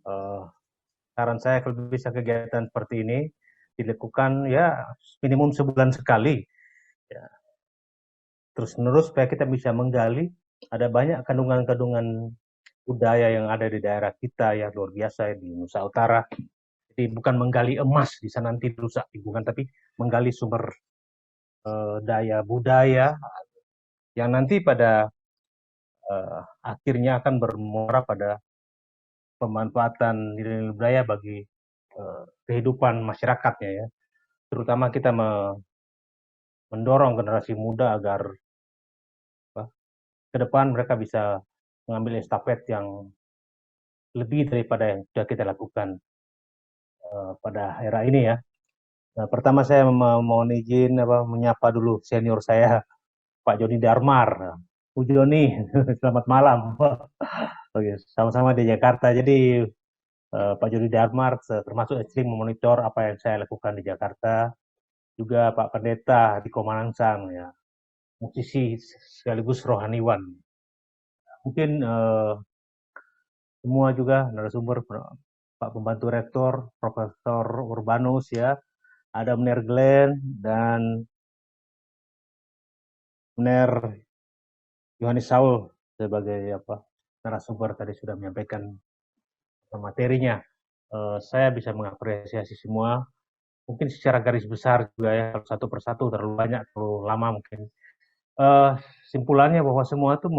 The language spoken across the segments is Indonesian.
Eh, Saran saya kalau bisa kegiatan seperti ini dilakukan ya minimum sebulan sekali. Ya, terus menerus supaya kita bisa menggali ada banyak kandungan-kandungan budaya yang ada di daerah kita yang luar biasa di Nusa Utara. Jadi bukan menggali emas di sana nanti rusak lingkungan, tapi menggali sumber daya budaya yang nanti pada akhirnya akan bermuara pada pemanfaatan nilai-nilai budaya bagi kehidupan masyarakatnya ya. Terutama kita mendorong generasi muda agar apa, ke depan mereka bisa mengambil estafet yang lebih daripada yang sudah kita lakukan pada era ini ya. Nah, pertama saya mohon izin menyapa dulu senior saya Pak Joni Darmar. Bu Joni, selamat malam. Oke, sama-sama di Jakarta. Jadi Pak Joni Darmar termasuk sering memonitor apa yang saya lakukan di Jakarta. Juga Pak Pendeta di Komanangsang ya, musisi sekaligus rohaniwan. Mungkin semua juga narasumber Pak Pembantu Rektor, Profesor Urbanus ya, ada Mener Glenn dan Mener Yohanes Saul sebagai narasumber tadi sudah menyampaikan materinya. Saya bisa mengapresiasi semua. Mungkin secara garis besar juga ya, kalau satu persatu terlalu banyak, terlalu lama mungkin. Eh, Simpulannya bahwa semua itu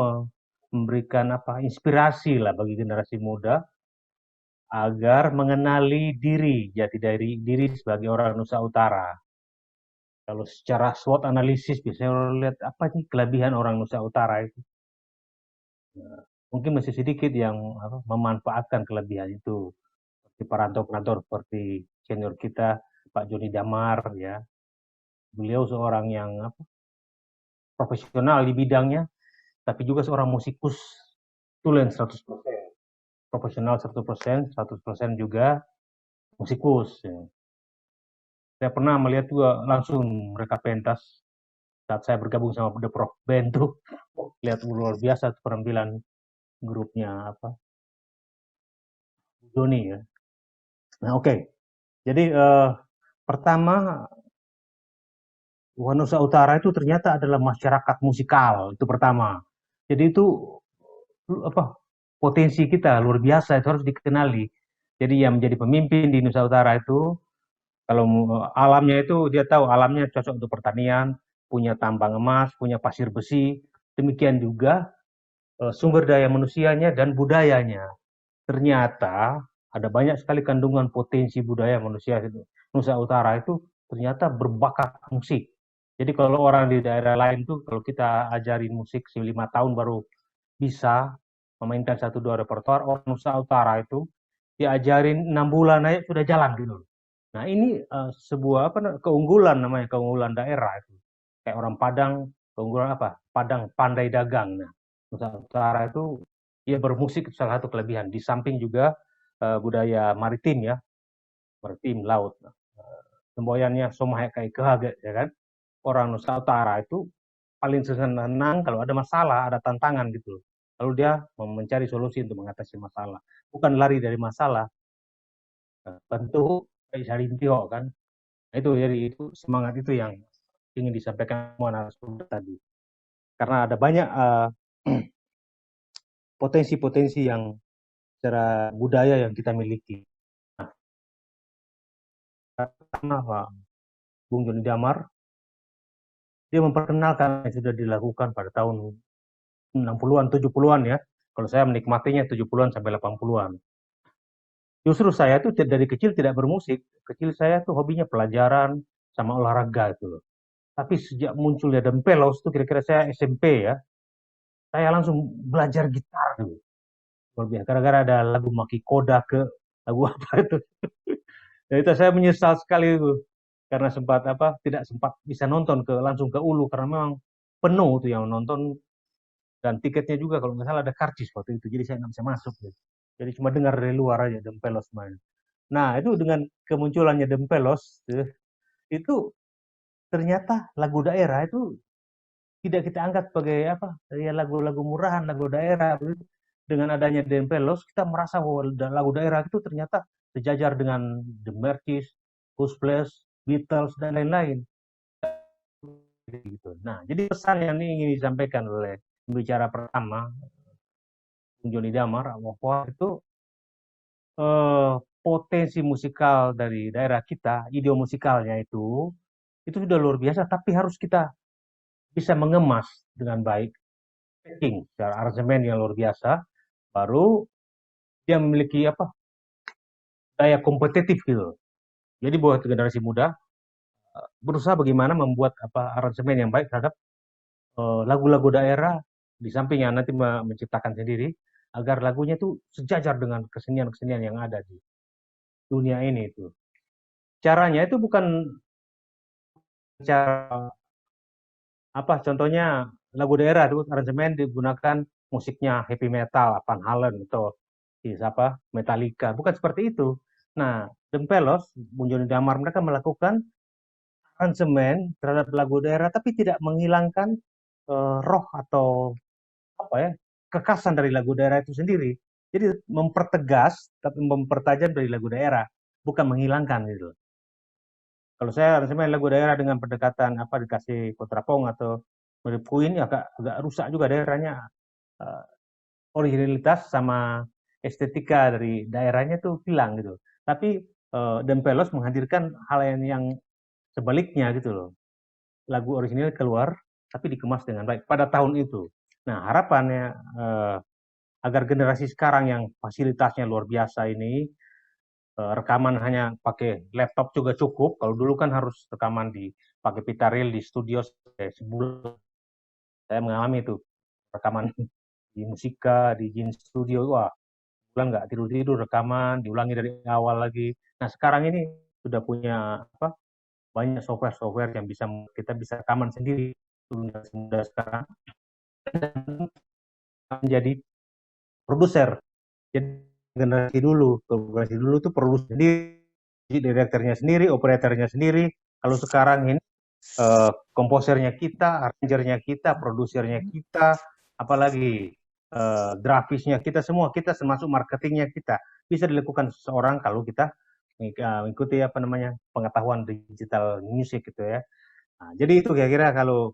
memberikan inspirasi lah bagi generasi muda agar mengenali diri, jati diri sebagai orang Nusa Utara. Kalau secara SWOT analisis biasanya orang lihat apa sih kelebihan orang Nusa Utara itu. Nah, mungkin masih sedikit yang memanfaatkan kelebihan itu. Seperti perantau-perantau seperti senior kita Pak Joni Damar ya. Beliau seorang yang profesional di bidangnya, tapi juga seorang musikus tulen 100%. Profesional 100%, 100% juga musikus. Ya. Saya pernah melihat juga langsung mereka pentas saat saya bergabung sama The Prof Band tuh. Lihat luar biasa penampilan grupnya Joni ya. Nah oke, jadi pertama Nusa Utara itu ternyata adalah masyarakat musikal itu pertama. Jadi itu apa potensi kita luar biasa itu harus dikenali. Jadi yang menjadi pemimpin di Nusa Utara itu kalau alamnya itu dia tahu alamnya cocok untuk pertanian, punya tambang emas, punya pasir besi, demikian juga sumber daya manusianya dan budayanya. Ternyata ada banyak sekali kandungan potensi budaya manusia itu. Nusa Utara itu ternyata berbakat musik. Jadi kalau orang di daerah lain tuh kalau kita ajarin musik 5 tahun baru bisa memainkan satu dua repertoar, orang Nusa Utara itu diajarin 6 bulan aja sudah jalan gitu. Nah ini sebuah keunggulan namanya keunggulan daerah itu. Kayak orang Padang keunggulan apa? Padang pandai dagang. Nah Nusa Utara itu ya bermusik salah satu kelebihan. Di samping juga budaya maritim ya, maritim laut. Nah, semboyannya somahek kayak kehaget ya kan. Orang Nusa Utara itu paling senang kalau ada masalah, ada tantangan gitu. Lalu dia mencari solusi untuk mengatasi masalah. Bukan lari dari masalah. Tentu Sarintio kan. Itu jadi itu semangat itu yang ingin disampaikan semua narasumber tadi. Karena ada banyak potensi-potensi yang secara budaya yang kita miliki. Nah, pertama Pak Bung Joni Damar, dia memperkenalkan yang sudah dilakukan pada tahun 60-an, 70-an ya. Kalau saya menikmatinya 70-an sampai 80-an. Justru saya tuh dari kecil tidak bermusik. Kecil saya tuh hobinya pelajaran sama olahraga itu. Tapi sejak munculnya Dempelos tuh kira-kira saya SMP ya, saya langsung belajar gitar dulu. Gara-gara ada lagu Maki Koda ke lagu apa itu. Dan itu saya menyesal sekali itu karena sempat tidak sempat bisa nonton langsung ke Ulu karena memang penuh tuh yang nonton dan tiketnya juga kalau nggak salah ada karcis waktu itu jadi saya nggak bisa masuk gitu. Jadi cuma dengar dari luar aja Dempelos main. Nah itu dengan kemunculannya Dempelos itu ternyata lagu daerah itu tidak kita anggap sebagai ya lagu-lagu murahan lagu daerah dengan adanya Dempelos kita merasa bahwa lagu daerah itu ternyata sejajar dengan The Mercies, Gospels, Beatles dan lain-lain. Gitu. Nah, jadi pesan yang ini ingin disampaikan oleh pembicara pertama, Bung Joni Damar, bahwa eh, potensi musikal dari daerah kita, ide musikalnya itu sudah luar biasa, tapi harus kita bisa mengemas dengan baik, packing, secara aransemen yang luar biasa, baru dia memiliki apa daya kompetitif gitu. Jadi buat generasi muda berusaha bagaimana membuat apa aransemen yang baik terhadap lagu-lagu daerah di samping yang nanti menciptakan sendiri agar lagunya itu sejajar dengan kesenian-kesenian yang ada di dunia ini itu. Caranya itu bukan cara apa contohnya lagu daerah itu aransemen digunakan musiknya heavy metal, Van Halen atau apa Metallica, bukan seperti itu. Nah, Dempelos, Bung Joni Damar mereka melakukan aransemen terhadap lagu daerah tapi tidak menghilangkan roh atau apa ya kekasan dari lagu daerah itu sendiri. Jadi mempertegas tapi mempertajam dari lagu daerah, bukan menghilangkan gitu. Kalau saya aransemen lagu daerah dengan pendekatan apa dikasih kontrapong atau mirip Queen ya agak rusak juga daerahnya. Eh, Originalitas sama estetika dari daerahnya tuh hilang gitu. Tapi Dempelos menghadirkan hal yang sebaliknya gitu loh. Lagu original keluar tapi dikemas dengan baik pada tahun itu. Nah, harapannya agar generasi sekarang yang fasilitasnya luar biasa ini rekaman hanya pakai laptop juga cukup. Kalau dulu kan harus rekaman di pakai pita reel di studio sebulan. Saya mengalami itu rekaman di Musika, di Jin Studio. Wah, bulan nggak tidur-tidur rekaman, diulangi dari awal lagi. Nah, sekarang ini sudah punya apa? Banyak software-software yang kita bisa rekaman sendiri. Sudah sekarang menjadi produser. Jadi generasi dulu tuh produser sendiri, direkturnya sendiri, operatornya sendiri. Kalau sekarang ini komposernya kita, arrangernya kita, produsernya kita, apalagi grafisnya kita semua, kita termasuk marketingnya kita bisa dilakukan seseorang kalau kita mengikuti apa namanya pengetahuan digital music gitu ya. Nah, jadi itu kira-kira kalau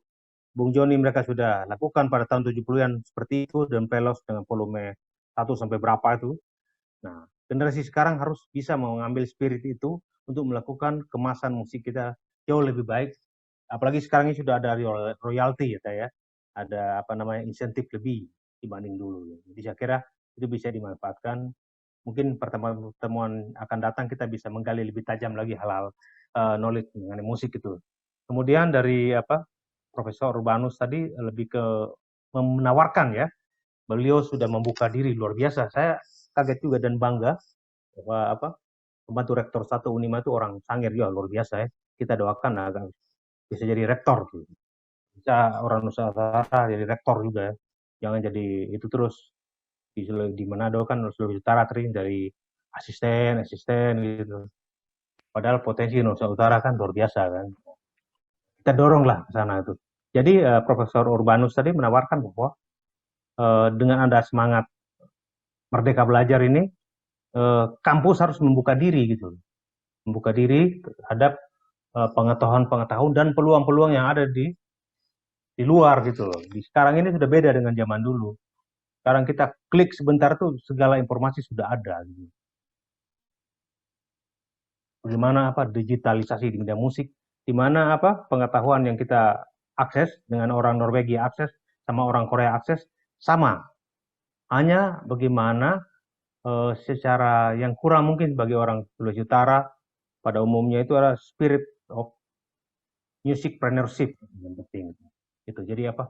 Bung Joni mereka sudah lakukan pada tahun 70-an seperti itu dan Pelos dengan volume 1 sampai berapa itu. Nah, generasi sekarang harus bisa mengambil spirit itu untuk melakukan kemasan musik kita jauh lebih baik. Apalagi sekarang ini sudah ada royalti ya, ada apa namanya insentif lebih dibanding dulu. Jadi saya kira itu bisa dimanfaatkan. Mungkin pertemuan-pertemuan akan datang kita bisa menggali lebih tajam lagi hal-hal knowledge mengenai musik itu. Kemudian dari apa Profesor Urbanus tadi lebih ke menawarkan ya, beliau sudah membuka diri luar biasa. Saya kaget juga dan bangga bahwa apa pembantu rektor 1 Unima itu orang Sangir juga luar biasa ya. Kita doakan agar bisa jadi rektor tuh. Bisa orang Nusantara jadi rektor juga ya. Jangan jadi itu terus di Manado kan Sulawesi Utara sering dari asisten gitu. Padahal potensi Nusa Utara kan luar biasa kan. Kita doronglah ke sana itu. Jadi Profesor Urbanus tadi menawarkan bahwa dengan ada semangat merdeka belajar ini, kampus harus membuka diri gitu, membuka diri terhadap pengetahuan-pengetahuan dan peluang-peluang yang ada di luar gitu loh. Di sekarang ini sudah beda dengan zaman dulu. Sekarang kita klik sebentar tuh segala informasi sudah ada. Gitu. Bagaimana apa digitalisasi di media musik, di mana apa pengetahuan yang kita akses dengan orang Norwegia akses sama orang Korea akses sama. Hanya bagaimana secara yang kurang mungkin bagi orang Sulawesi Utara pada umumnya itu adalah spirit of musicpreneurship yang penting. Itu jadi apa?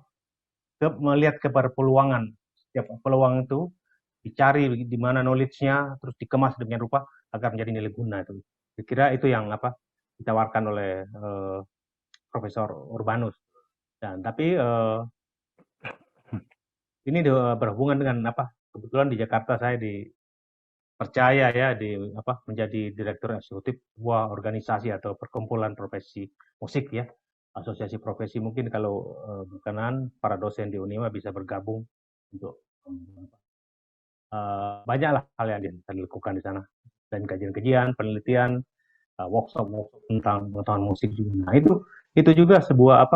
Melihat kepada peluangan setiap peluang itu dicari di mana knowledge-nya terus dikemas dengan rupa agar menjadi nilai guna itu. Kira itu yang apa ditawarkan oleh Profesor Urbanus. Dan tapi ini berhubungan dengan apa? Kebetulan di Jakarta saya dipercaya ya di apa menjadi direktur eksekutif sebuah organisasi atau perkumpulan profesi musik ya. Asosiasi profesi mungkin kalau berkenan para dosen di Unima bisa bergabung untuk banyaklah hal yang dilakukan di sana, dan kajian-kajian, penelitian, workshop tentang pengetahuan musik juga. Nah, itu juga sebuah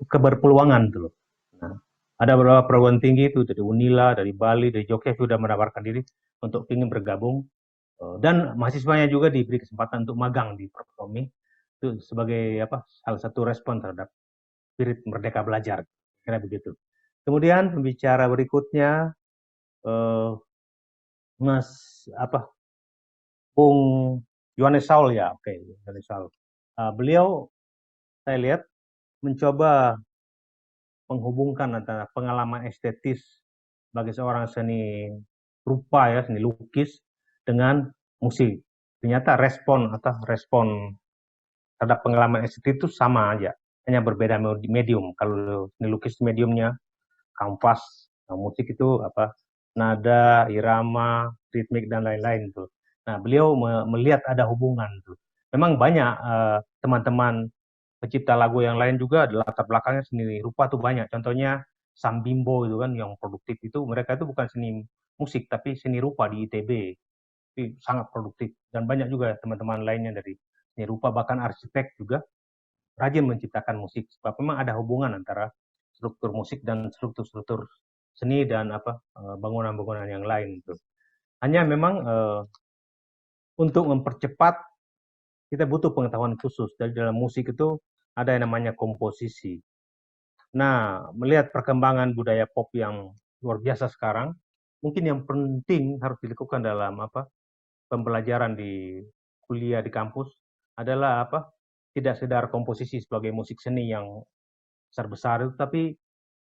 keberpeluangan tuh loh. Nah, ada beberapa perguruan tinggi itu dari Unila, dari Bali, dari Jogja sudah menawarkan diri untuk ingin bergabung, dan mahasiswanya juga diberi kesempatan untuk magang di Perkomi itu sebagai salah satu respon terhadap spirit merdeka belajar, kira begitu. Kemudian pembicara berikutnya, eh, Mas Bung Yohanes Saul ya, oke, Yohanes Saul. Beliau saya lihat mencoba menghubungkan antara pengalaman estetis bagi seorang seni rupa ya, seni lukis dengan musik. Ternyata respon terhadap pengalaman estetis itu sama aja, hanya berbeda medium. Kalau seni lukis mediumnya kanvas, musik itu nada, irama, ritmik dan lain-lain tuh. Nah, beliau melihat ada hubungan tuh. Memang banyak teman-teman pencipta lagu yang lain juga latar belakangnya seni rupa tuh banyak. Contohnya Sam Bimbo itu kan yang produktif itu, mereka itu bukan seni musik tapi seni rupa di ITB. Tapi sangat produktif, dan banyak juga teman-teman lainnya dari seni rupa, bahkan arsitek juga rajin menciptakan musik. Sebab memang ada hubungan antara struktur musik dan struktur-struktur seni dan bangunan-bangunan yang lain itu. Hanya memang untuk mempercepat kita butuh pengetahuan khusus. Dari dalam musik itu ada yang namanya komposisi. Nah, melihat perkembangan budaya pop yang luar biasa sekarang, mungkin yang penting harus dilakukan dalam pembelajaran di kuliah di kampus adalah tidak sekedar komposisi sebagai musik seni yang besar-besar itu, tapi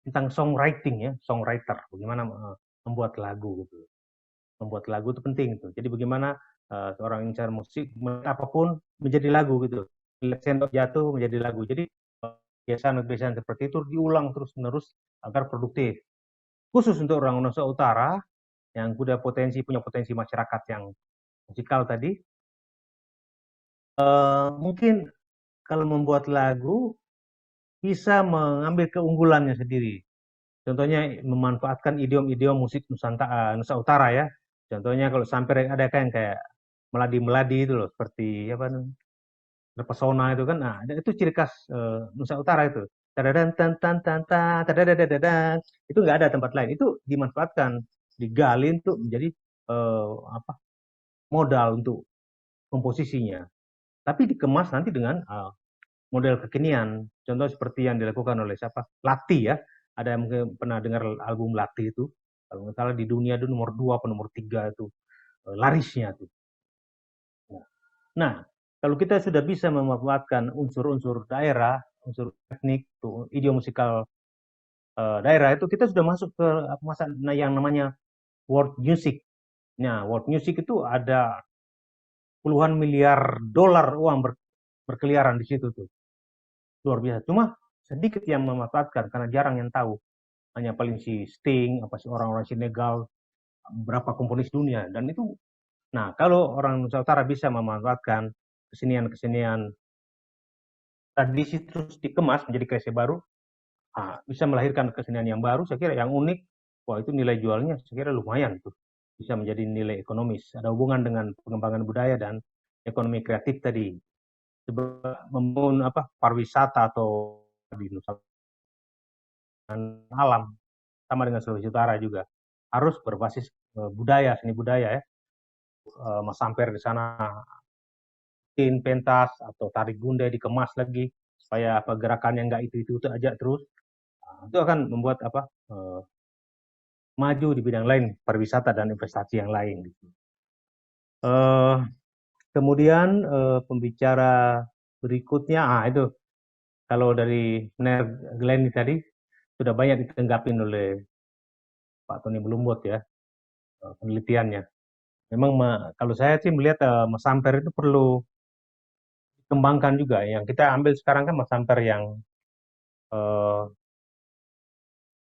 tentang songwriting ya, songwriter, bagaimana membuat lagu gitu. Membuat lagu itu penting itu. Jadi bagaimana seorang insan musik apapun menjadi lagu gitu. Sendok jatuh menjadi lagu. Jadi kebiasaan-kebiasaan seperti itu diulang terus-menerus agar produktif. Khusus untuk orang Nusa Utara yang punya potensi masyarakat yang musikal tadi, mungkin kalau membuat lagu bisa mengambil keunggulannya sendiri. Contohnya memanfaatkan idiom-idiom musik Nusa Utara ya. Contohnya kalau sampai ada kan kayak meladi-meladi itu loh, seperti terpesona itu kan. Nah, itu ciri khas Nusa Utara itu. Tadadan tan tan tan tan tadadadadadan. Itu nggak ada tempat lain. Itu dimanfaatkan, digali untuk menjadi modal untuk komposisinya. Tapi dikemas nanti dengan model kekinian. Contoh seperti yang dilakukan oleh siapa? Lati ya. Ada yang mungkin pernah dengar album Lati itu. Kalau nggak salah di dunia itu nomor 2 atau nomor 3 itu larisnya tuh. Nah, kalau kita sudah bisa memanfaatkan unsur-unsur daerah, unsur etnik, tuh, idiom musikal daerah itu, kita sudah masuk ke masa yang namanya world music. Nah, world music itu ada puluhan miliar dolar uang berkeliaran di situ tuh. Luar biasa. Cuma sedikit yang memanfaatkan karena jarang yang tahu. Hanya paling si Sting, si orang-orang Senegal, berapa komponis dunia. Dan itu, nah kalau orang Nusa Utara bisa memanfaatkan kesenian-kesenian tradisi terus dikemas menjadi kreasi baru, bisa melahirkan kesenian yang baru, saya kira yang unik, wah itu nilai jualnya saya kira lumayan tuh. Bisa menjadi nilai ekonomis. Ada hubungan dengan pengembangan budaya dan ekonomi kreatif tadi. Membangun pariwisata atau di Nusa alam, sama dengan Sulawesi Utara juga harus berbasis budaya, seni budaya ya. Mas Samper di sana pentas atau tarik gundai dikemas lagi supaya gerakan yang nggak itu aja terus. Itu akan membuat maju di bidang lain, pariwisata dan investasi yang lain gitu. Kemudian pembicara berikutnya itu kalau dari Glenn tadi sudah banyak ditenggapin oleh Pak Tony Belumbot ya, penelitiannya. Memang kalau saya sih melihat Mas Samper itu perlu dikembangkan juga. Yang kita ambil sekarang kan Mas Samper yang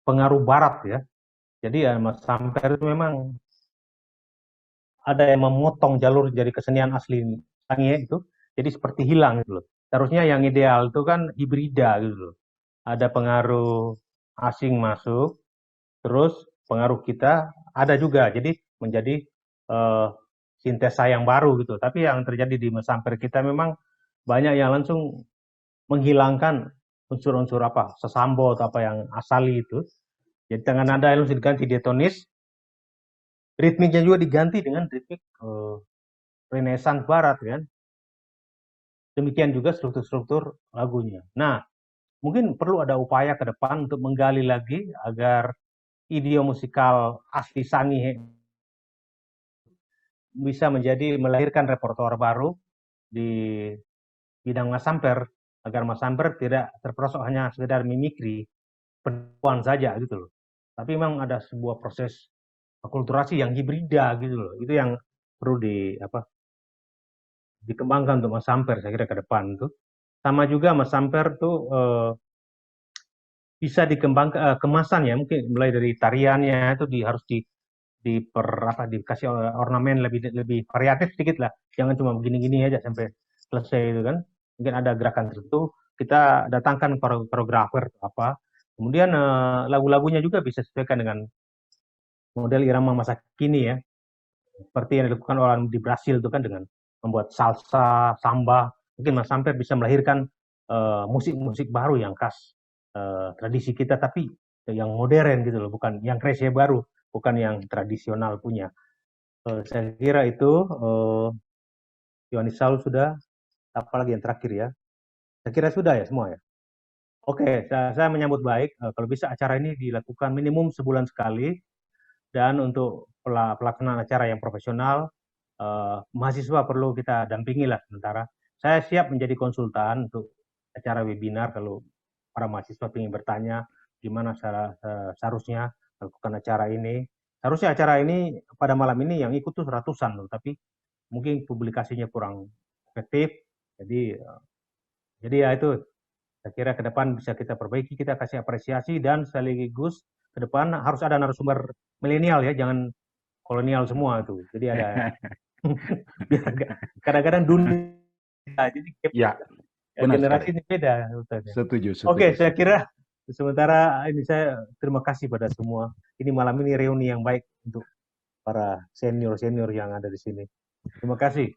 pengaruh Barat ya. Jadi ya Mas Samper itu memang ada yang memotong jalur dari kesenian asli Sangihe itu, jadi seperti hilang gitu loh. Seharusnya yang ideal itu kan hibrida gitu loh. Ada pengaruh asing masuk, terus pengaruh kita ada juga. Jadi menjadi sintesa yang baru gitu. Tapi yang terjadi di Mesamper kita memang banyak yang langsung menghilangkan unsur-unsur apa sesambo atau apa yang asali itu. Jadi tengah nada yang diganti diatonis, ritmiknya juga diganti dengan ritmik Renaissance Barat kan. Demikian juga struktur-struktur lagunya. Nah, mungkin perlu ada upaya ke depan untuk menggali lagi agar idiom musikal asli Sangihe bisa menjadi melahirkan repertoar baru di bidang Masamper agar Masamper tidak terperosok hanya sekedar mimikri penipuan saja gitu loh. Tapi memang ada sebuah proses akulturasi yang hibrida gitu loh. Itu yang perlu dikembangkan untuk Masamper saya kira ke depan tuh. Sama juga Masamper tuh bisa dikembangkan kemasan ya mungkin mulai dari tariannya itu harus dikasih ornamen lebih lebih variatif sedikit lah, jangan cuma begini-gini aja sampai selesai itu kan. Mungkin ada gerakan tertentu kita datangkan koreografer apa, kemudian lagu-lagunya juga bisa sesuaikan dengan model irama masa kini ya, seperti yang dilakukan orang di Brasil itu kan dengan membuat salsa, samba. Mungkin Mas Samper bisa melahirkan musik-musik baru yang khas tradisi kita, tapi yang modern gitu loh, bukan yang crazy baru, bukan yang tradisional punya. Saya kira itu Yohanis Saul sudah, apalagi yang terakhir ya. Saya kira sudah ya semua ya. Oke, saya menyambut baik kalau bisa acara ini dilakukan minimum sebulan sekali, dan untuk pelaksanaan acara yang profesional, mahasiswa perlu kita dampingi lah sementara. Saya siap menjadi konsultan untuk acara webinar kalau para mahasiswa ingin bertanya gimana seharusnya melakukan acara ini. Seharusnya acara ini pada malam ini yang ikut tuh ratusan loh, tapi mungkin publikasinya kurang efektif. Jadi ya itu saya kira ke depan bisa kita perbaiki, kita kasih apresiasi dan sekaligus ke depan harus ada narasumber milenial ya, jangan kolonial semua itu. Jadi ada kadang-kadang dunia jadi Ya, benar generasi sekali. ini beda. Setuju, Oke, setuju, saya setuju. kira sementara ini saya terima kasih pada semua. Ini malam ini reuni yang baik untuk para senior-senior yang ada di sini. Terima kasih.